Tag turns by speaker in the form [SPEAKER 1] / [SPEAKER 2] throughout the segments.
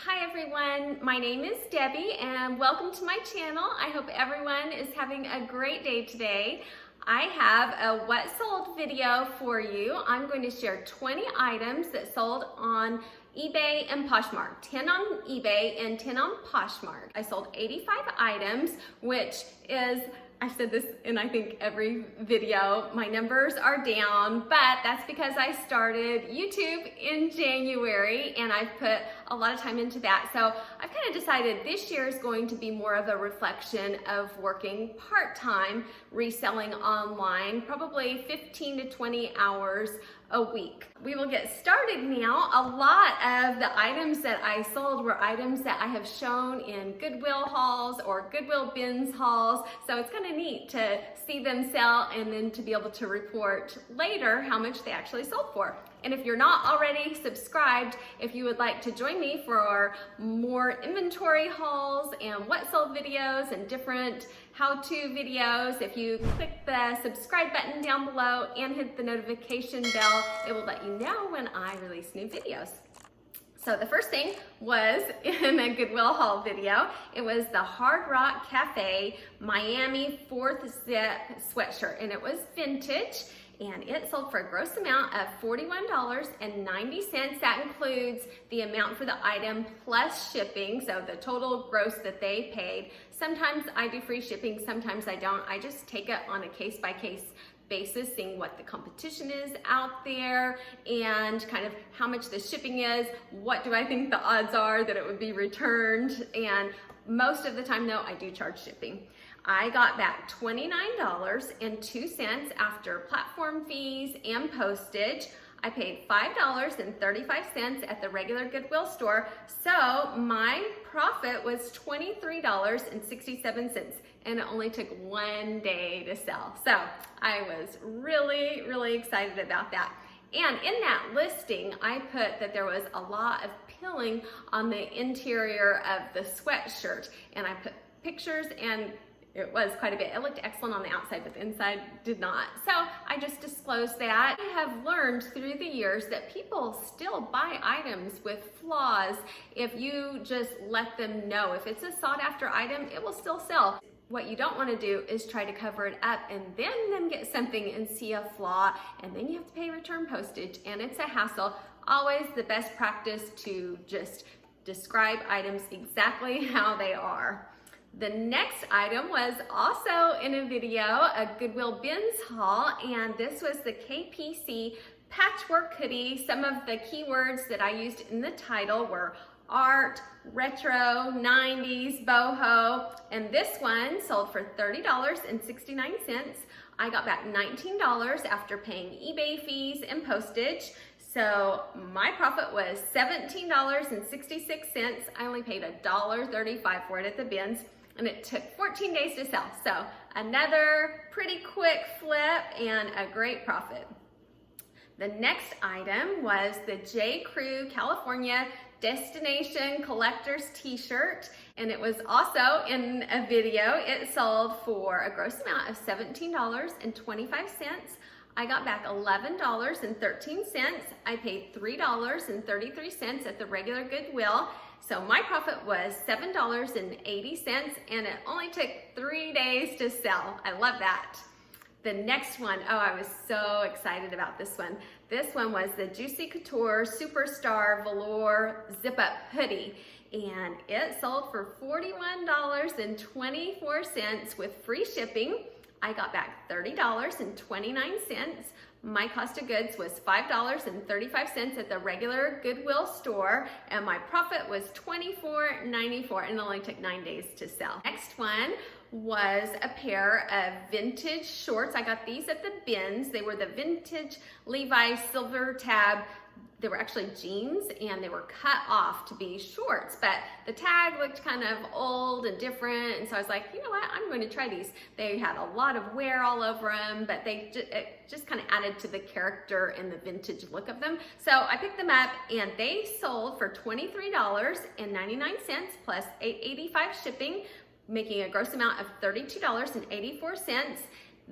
[SPEAKER 1] Hi everyone, my name is Debbie and welcome to my channel. I hope everyone is having a great day today. I have a what sold video for you. I'm going to share 20 items that sold on eBay and Poshmark, 10 on eBay and 10 on Poshmark. I sold 85 items, which is, I said this in I think every video, my numbers are down, but that's because I started YouTube in January and I've put a lot of time into that. So I've kind of decided this year is going to be more of a reflection of working part-time, reselling online, probably 15 to 20 hours a week. We will get started now. A lot of the items that I sold were items that I have shown in Goodwill hauls or Goodwill bins hauls. So it's kind of neat to see them sell and then to be able to report later how much they actually sold for. And if you're not already subscribed, if you would like to join me for more inventory hauls and what sold videos and different how-to videos, if you click the subscribe button down below and hit the notification bell, it will let you know when I release new videos. So the first thing was in a Goodwill haul video. It was the Hard Rock Cafe Miami 4th Zip sweatshirt, and it was vintage. And it sold for a gross amount of $41.90. That includes the amount for the item plus shipping, so the total gross that they paid. Sometimes I do free shipping, sometimes I don't. I just take it on a case-by-case basis, seeing what the competition is out there and kind of how much the shipping is, what do I think the odds are that it would be returned, and most of the time though, I do charge shipping. I got back $29.02 after platform fees and postage. I paid $5.35 at the regular Goodwill store, so my profit was $23.67, and it only took 1 day to sell. So I was really, really excited about that. And in that listing, I put that there was a lot of pilling on the interior of the sweatshirt, and I put pictures, and it was quite a bit. It looked excellent on the outside, but the inside did not. So I just disclosed that. I have learned through the years that people still buy items with flaws if you just let them know. If it's a sought after item, it will still sell. What you don't want to do is try to cover it up and then them get something and see a flaw, and then you have to pay return postage, and it's a hassle. Always the best practice to just describe items exactly how they are. The next item was also in a video, a Goodwill bins haul, and this was the KPC patchwork hoodie. Some of the keywords that I used in the title were art, retro, 90s, boho, and this one sold for $30.69. I got back $19 after paying eBay fees and postage. So my profit was $17.66. I only paid $1.35 for it at the bins, and it took 14 days to sell. So another pretty quick flip and a great profit. The next item was the J. Crew California Destination Collector's t-shirt, and it was also in a video. It sold for a gross amount of $17.25. I got back $11.13. I paid $3.33 at the regular Goodwill. So my profit was $7.80, and it only took 3 days to sell. I love that. The next one, oh, I was so excited about this one. This one was the Juicy Couture Superstar Velour Zip-Up Hoodie, and it sold for $41.24 with free shipping. I got back $30.29. My cost of goods was $5.35 at the regular Goodwill store, and my profit was $24.94, and it only took 9 days to sell. Next one was a pair of vintage shorts. I got these at the bins. They were the vintage Levi's silver tab. They were actually jeans, and they were cut off to be shorts, but the tag looked kind of old and different, and so I was like, you know what, I'm going to try these. They had a lot of wear all over them, but it just kind of added to the character and the vintage look of them. So I picked them up, and they sold for $23.99 plus $8.85 shipping, making a gross amount of $32.84.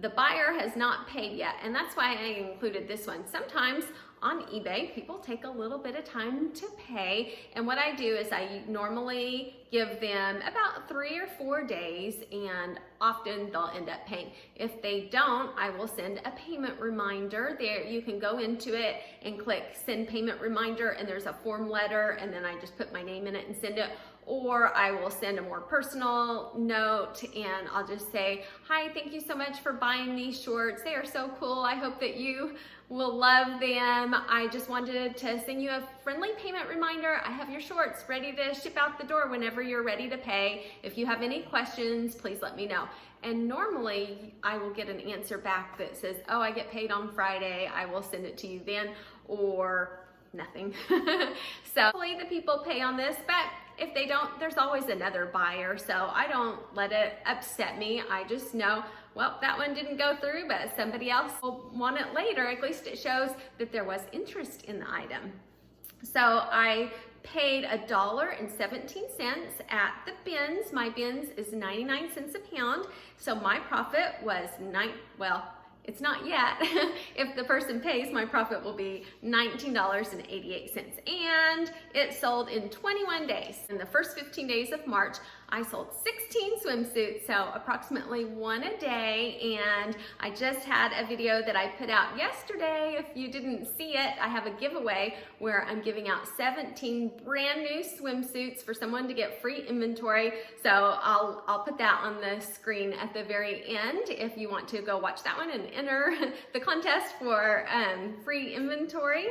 [SPEAKER 1] The buyer has not paid yet, and that's why I included this one. Sometimes on eBay, people take a little bit of time to pay. And what I do is I normally give them about 3 or 4 days, and often they'll end up paying. If they don't, I will send a payment reminder. There, you can go into it and click send payment reminder, and there's a form letter, and then I just put my name in it and send it. Or I will send a more personal note and I'll just say, hi, thank you so much for buying these shorts. They are so cool. I hope that you will love them. I just wanted to send you a friendly payment reminder. I have your shorts ready to ship out the door whenever you're ready to pay. If you have any questions, please let me know. And normally I will get an answer back that says, oh, I get paid on Friday. I will send it to you then, or nothing. So hopefully the people pay on this, but if they don't, there's always another buyer, so I don't let it upset me. I just know, well, that one didn't go through, but somebody else will want it later. At least it shows that there was interest in the item. So I paid $1.17 at the bins. My bins is 99 cents a pound, so my profit was it's not yet. If the person pays, my profit will be $19.88. And it sold in 21 days. In the first 15 days of March, I sold 16 swimsuits, so approximately 1 a day. And I just had a video that I put out yesterday. If you didn't see it, I have a giveaway where I'm giving out 17 brand new swimsuits for someone to get free inventory. So I'll put that on the screen at the very end if you want to go watch that one and enter the contest for free inventory.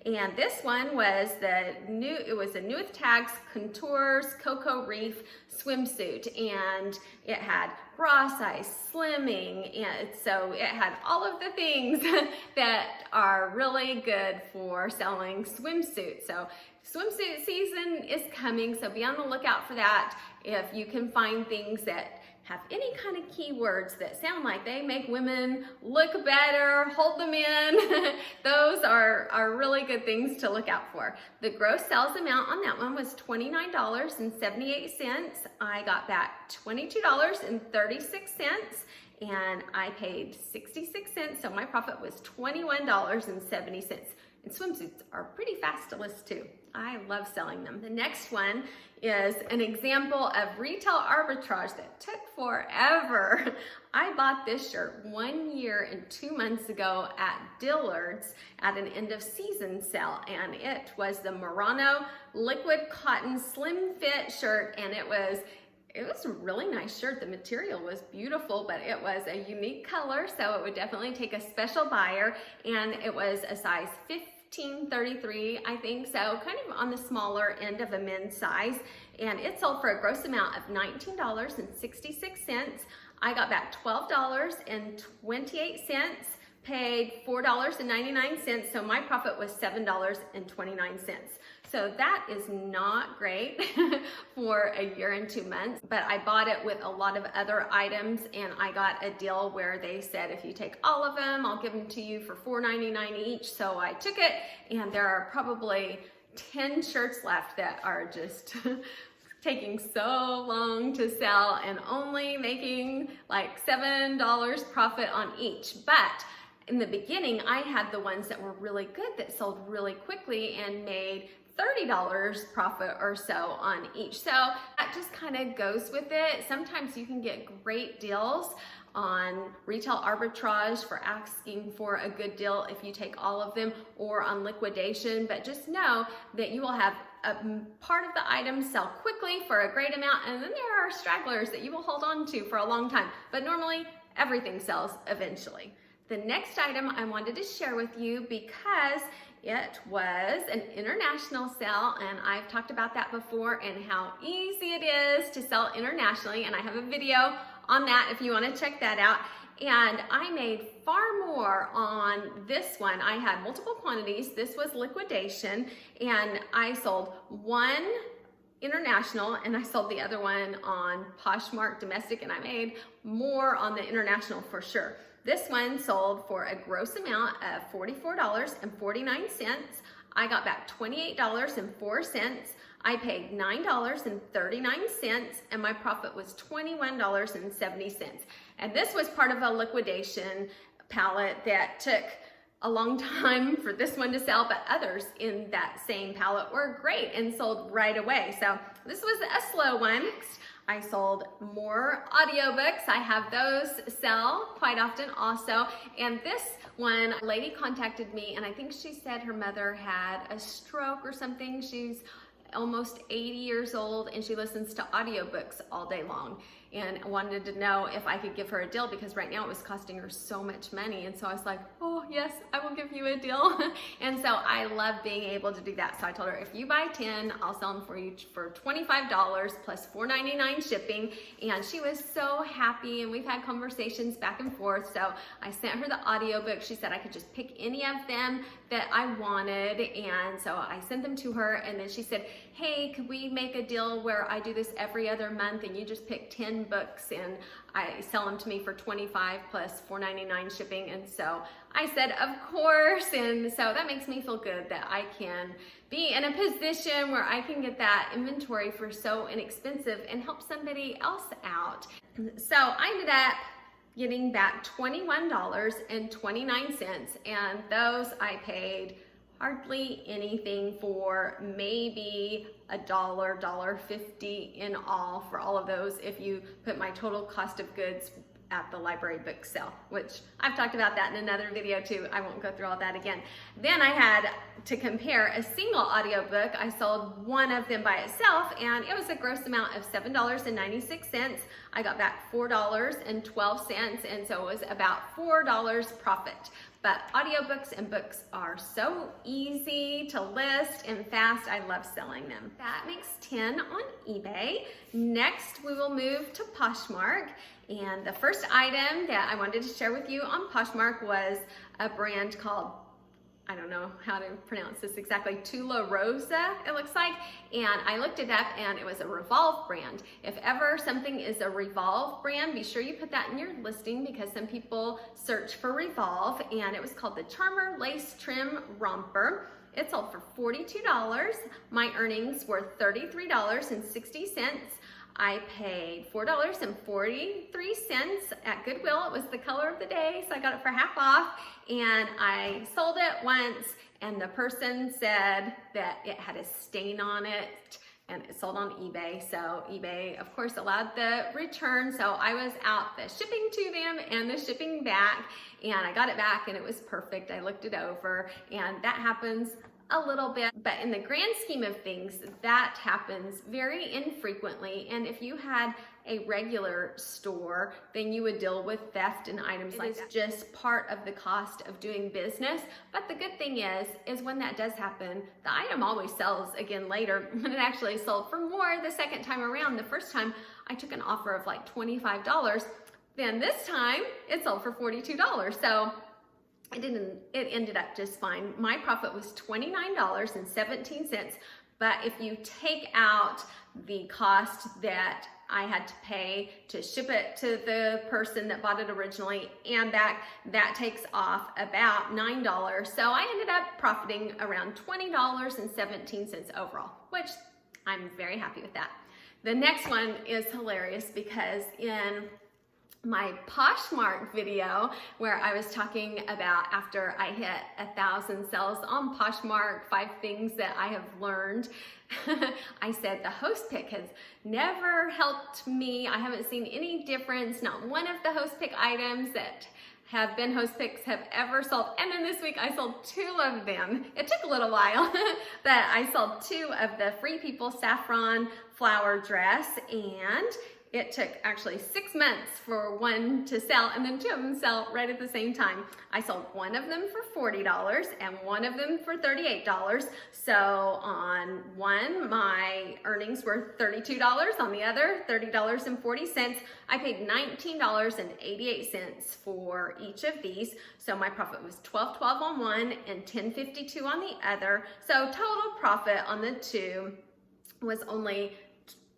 [SPEAKER 1] And this one was it was a new with tags Contours Cocoa Reef swimsuit, and it had bra size, slimming, and so it had all of the things that are really good for selling swimsuits. So swimsuit season is coming, so be on the lookout for that. If you can find things that have any kind of keywords that sound like they make women look better, hold them in, those are really good things to look out for. The gross sales amount on that one was $29.78. I got back $22.36, and I paid 66 cents, so my profit was $21.70. And swimsuits are pretty fast to list too. I love selling them. The next one is an example of retail arbitrage that took forever. I bought this shirt 1 year and 2 months ago at Dillard's at an end of season sale, and it was the Murano liquid cotton slim fit shirt, and it was a really nice shirt. The material was beautiful, but it was a unique color, so it would definitely take a special buyer, and it was a size 1533, I think, so kind of on the smaller end of a men's size, and it sold for a gross amount of $19.66. I got back $12.28, paid $4.99, so my profit was $7.29. So that is not great for a year and 2 months, but I bought it with a lot of other items, and I got a deal where they said, if you take all of them, I'll give them to you for $4.99 each. So I took it, and there are probably 10 shirts left that are just taking so long to sell and only making like $7 profit on each. But in the beginning, I had the ones that were really good that sold really quickly and made $30 profit or so on each. So that just kind of goes with it. Sometimes you can get great deals on retail arbitrage for asking for a good deal if you take all of them, or on liquidation, but just know that you will have a part of the item sell quickly for a great amount, and then there are stragglers that you will hold on to for a long time, but normally everything sells eventually. The next item I wanted to share with you, because it was an international sale, and I've talked about that before and how easy it is to sell internationally, and I have a video on that if you want to check that out. And I made far more on this one. I had multiple quantities. This was liquidation, and I sold one international and I sold the other one on Poshmark domestic, and I made more on the international for sure. This one sold for a gross amount of $44.49. I got back $28.04. I paid $9.39, and my profit was $21.70. And this was part of a liquidation pallet that took a long time for this one to sell, but others in that same palette were great and sold right away. So this was a slow one. Next, I sold more audiobooks. I have those sell quite often also. And this one, a lady contacted me, and I think she said her mother had a stroke or something. She's almost 80 years old, and she listens to audiobooks all day long, and wanted to know if I could give her a deal, because right now it was costing her so much money. And so I was like, oh yes, I will give you a deal. And so I love being able to do that. So I told her, if you buy 10, I'll sell them for you for $25 plus $4.99 shipping. And she was so happy, and we've had conversations back and forth. So I sent her the audiobook. She said I could just pick any of them that I wanted, and so I sent them to her. And then she said, hey, could we make a deal where I do this every other month, and you just pick 10 books and I sell them to me for $25 plus $4.99 shipping? And so I said, of course. And so that makes me feel good that I can be in a position where I can get that inventory for so inexpensive and help somebody else out. So I ended up getting back $21.29, and those I paid hardly anything for, maybe $1.50 in all for all of those if you put my total cost of goods at the library book sale, which I've talked about that in another video too. I won't go through all that again. Then I had to compare a single audiobook. I sold one of them by itself, and it was a gross amount of $7.96. I got back $4.12, and so it was about $4 profit. But audiobooks and books are so easy to list and fast. I love selling them. That makes 10 on eBay. Next, we will move to Poshmark. And the first item that I wanted to share with you on Poshmark was a brand called, I don't know how to pronounce this exactly, Tula Rosa, it looks like. And I looked it up, and it was a Revolve brand. If ever something is a Revolve brand, be sure you put that in your listing, because some people search for Revolve. And it was called the Charmer Lace Trim Romper. It sold for $42. My earnings were $33.60. I paid $4.43 at Goodwill. It was the color of the day, so I got it for half off. And I sold it once, and the person said that it had a stain on it, and it sold on eBay. So eBay, of course, allowed the return. So I was out the shipping to them and the shipping back, and I got it back, and it was perfect. I looked it over, and that happens a little bit, but in the grand scheme of things, that happens very infrequently. And if you had a regular store, then you would deal with theft and items like that. It's just part of the cost of doing business. But the good thing is when that does happen, the item always sells again later. When it actually sold for more the second time around. The first time I took an offer of like $25, then this time it sold for $42. So it ended up just fine. My profit was $29.17, but if you take out the cost that I had to pay to ship it to the person that bought it originally and back, that takes off about $9. So I ended up profiting around $20.17 overall, which I'm very happy with that. The next one is hilarious, because in my Poshmark video, where I was talking about after I hit 1,000 sales on Poshmark, 5 things that I have learned, I said the host pick has never helped me. I haven't seen any difference. Not one of the host pick items that have been host picks have ever sold. And then this week I sold 2 of them. It took a little while, but I sold 2 of the Free People saffron flower dress, and it took actually 6 months for one to sell, and then 2 of them sell right at the same time. I sold one of them for $40 and one of them for $38. So on one, my earnings were $32. On the other, $30.40. I paid $19.88 for each of these. So my profit was $12.12 on one and $10.52 on the other. So total profit on the 2 was only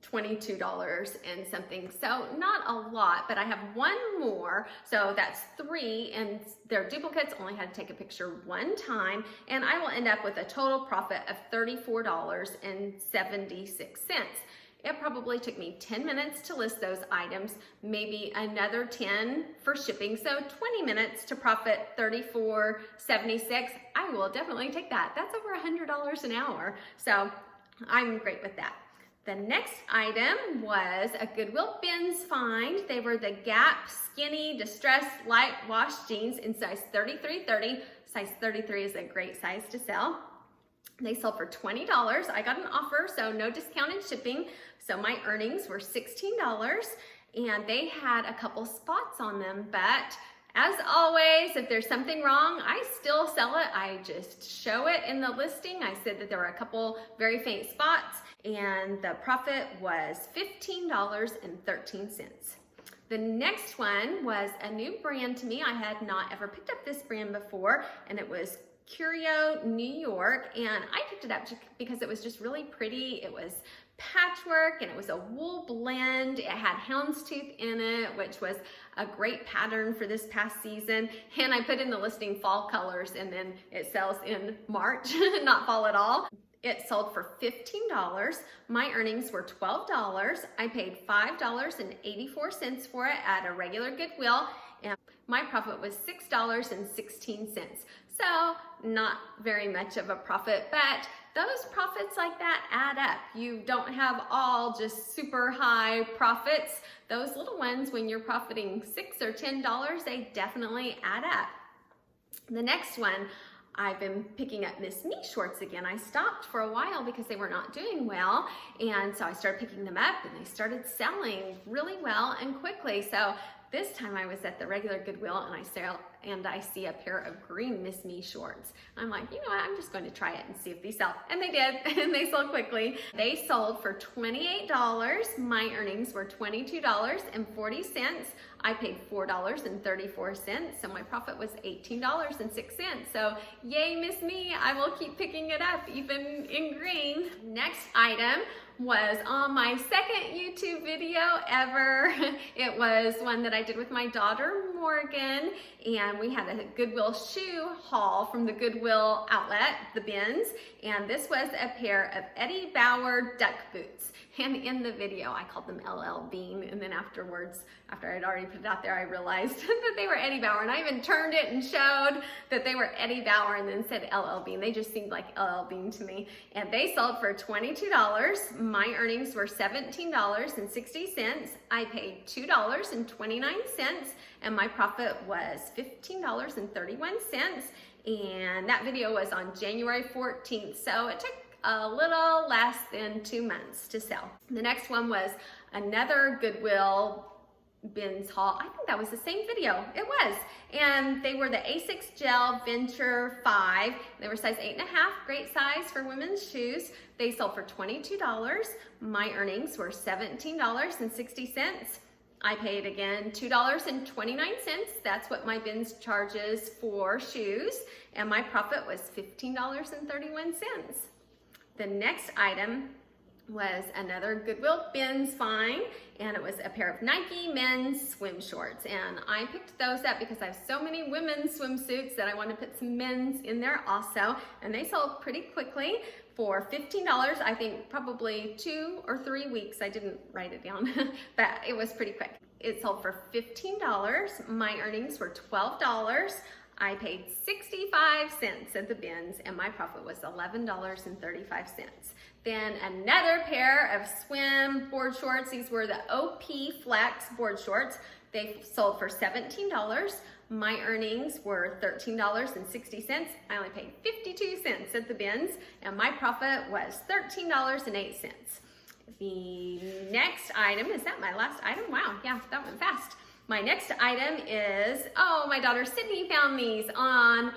[SPEAKER 1] $22 and something. So not a lot, but I have one more. So that's 3, and they're duplicates. Only had to take a picture one time, and I will end up with a total profit of $34.76. It probably took me 10 minutes to list those items, maybe another 10 for shipping, so 20 minutes to profit $34.76. I will definitely take that. That's over $100 an hour, so I'm great with that. The next item was a Goodwill bins find. They were the Gap Skinny Distressed Light Wash Jeans in size 33-30. Size 33 is a great size to sell. They sold for $20. I got an offer, so no discounted shipping. So my earnings were $16, and they had a couple spots on them, but as always, if there's something wrong, I still sell it. I just show it in the listing. I said that there were a couple very faint spots, and the profit was $15.13. The next one was a new brand to me. I had not ever picked up this brand before, and it was Curio, New York, and I picked it up because it was just really pretty. It was patchwork and it was a wool blend. It had houndstooth in it, which was a great pattern for this past season. And I put in the listing fall colors, and then it sells in March, not fall at all. It sold for $15. My earnings were $12. I paid $5.84 for it at a regular Goodwill, and my profit was $6.16. So not very much of a profit, but those profits like that add up. You don't have all just super high profits. Those little ones, when you're profiting $6 or $10, they definitely add up. The next one, I've been picking up Miss Me shorts again. I stopped for a while because they were not doing well, and so I started picking them up, and they started selling really well and quickly. So this time I was at the regular Goodwill, and I see a pair of green Miss Me shorts. I'm like, you know what, I'm just going to try it and see if these sell. And they did, and they sold quickly. They sold for $28. My earnings were $22.40. I paid $4.34, so my profit was $18.06. So yay, Miss Me, I will keep picking it up, even in green. Next item was on my second YouTube video ever. It was one that I did with my daughter, Morgan, and we had a Goodwill shoe haul from the Goodwill Outlet, the bins, and this was a pair of Eddie Bauer duck boots. And in the video, I called them LL Bean, and then afterwards, after I'd already put it out there, I realized that they were Eddie Bauer, and I even turned it and showed that they were Eddie Bauer and then said LL Bean. They just seemed like LL Bean to me, and they sold for $22. My earnings were $17.60. I paid $2.29, and my profit was $15.31, and that video was on January 14th, so it took a little less than 2 months to sell. The next one was another Goodwill bins haul. I think that was the same video. It was. And they were the Asics Gel Venture 5. They were size 8.5, great size for women's shoes. They sold for $22. My earnings were $17.60. I paid again $2.29. That's what my bins charges for shoes. And my profit was $15.31. The next item was another Goodwill bins find, and it was a pair of Nike men's swim shorts. And I picked those up because I have so many women's swimsuits that I want to put some men's in there also. And they sold pretty quickly for $15. I think probably 2 or 3 weeks. I didn't write it down, but it was pretty quick. It sold for $15. My earnings were $12. I paid 65 cents at the bins, and my profit was $11.35. Then another pair of swim board shorts. These were the OP Flex board shorts. They sold for $17. My earnings were $13.60. I only paid 52 cents at the bins, and my profit was $13.08. The next item, is that my last item? Wow, yeah, that went fast. My next item is, my daughter Sydney found these on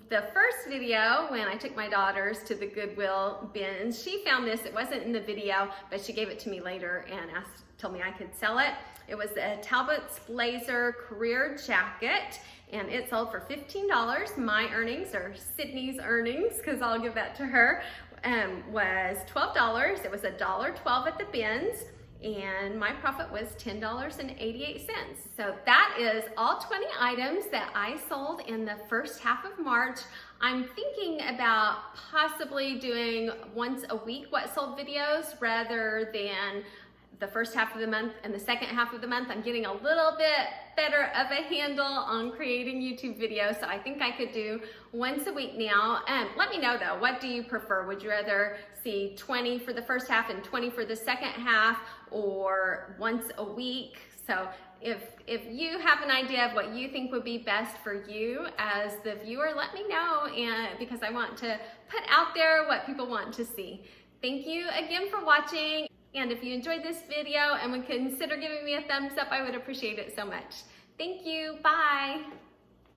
[SPEAKER 1] the first video when I took my daughters to the Goodwill bins. She found this. It wasn't in the video, but she gave it to me later and told me I could sell it. It was a Talon Blazer career jacket, and it sold for $15. My earnings, or Sydney's earnings, because I'll give that to her, was $12. It was $1.12 at the bins. and my profit was $10.88. So that is all 20 items that I sold in the first half of March. I'm thinking about possibly doing once a week what sold videos rather than the first half of the month and the second half of the month. I'm getting a little bit better of a handle on creating YouTube videos, so I think I could do once a week now. Let me know though, what do you prefer? Would you rather see 20 for the first half and 20 for the second half, or once a week? So if you have an idea of what you think would be best for you as the viewer, let me know, and because I want to put out there what people want to see. Thank you again for watching. And if you enjoyed this video and would consider giving me a thumbs up, I would appreciate it so much. Thank you, bye.